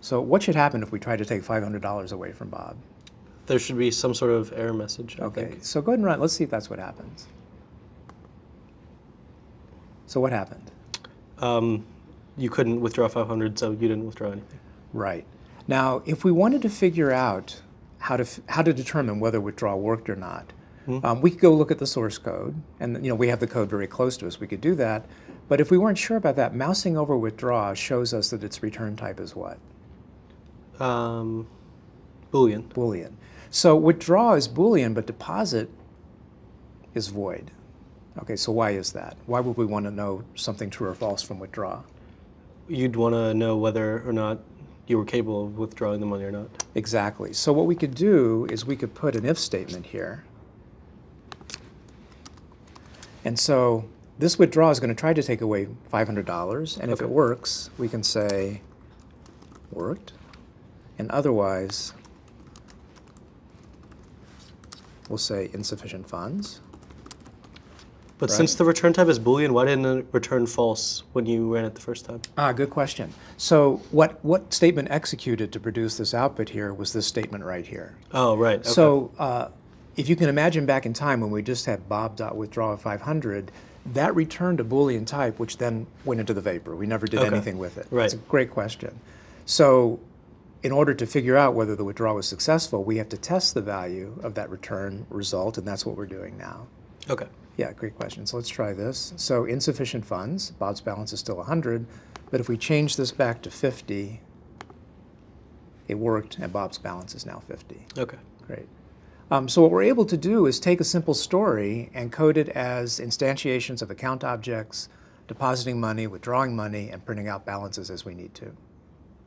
So what should happen if we try to take $500 away from Bob? There should be some sort of error message, I Okay, think. so go ahead and run. Let's see if that's what happens. So what happened? You couldn't withdraw 500, so you didn't withdraw anything. Right. Now, if we wanted to figure out how to determine whether withdrawal worked or not, we could go look at the source code, and we have the code very close to us. We could do that. But if we weren't sure about that, mousing over withdraw shows us that its return type is what? Boolean. Boolean. So withdraw is Boolean, but deposit is void. Okay, so why is that? Why would we want to know something true or false from withdraw? You'd want to know whether or not you were capable of withdrawing the money or not. Exactly. So what we could do is we could put an if statement here. And so this withdraw is going to try to take away $500, and if it works, we can say worked, and otherwise we'll say insufficient funds. But Right. since the return type is Boolean, why didn't it return false when you ran it the first time? Good question. So what statement executed to produce this output here was this statement right here. Oh, right. Okay. So if you can imagine back in time when we just had bob.withdraw of 500, that returned a Boolean type, which then went into the vapor. We never did anything with it. Right. That's a great question. So in order to figure out whether the withdrawal was successful, we have to test the value of that return result, and that's what we're doing now. Okay. Yeah, great question. So let's try this. So insufficient funds, Bob's balance is still 100, but if we change this back to 50, it worked, and Bob's balance is now 50. Okay. Great. So what we're able to do is take a simple story and code it as instantiations of account objects, depositing money, withdrawing money, and printing out balances as we need to.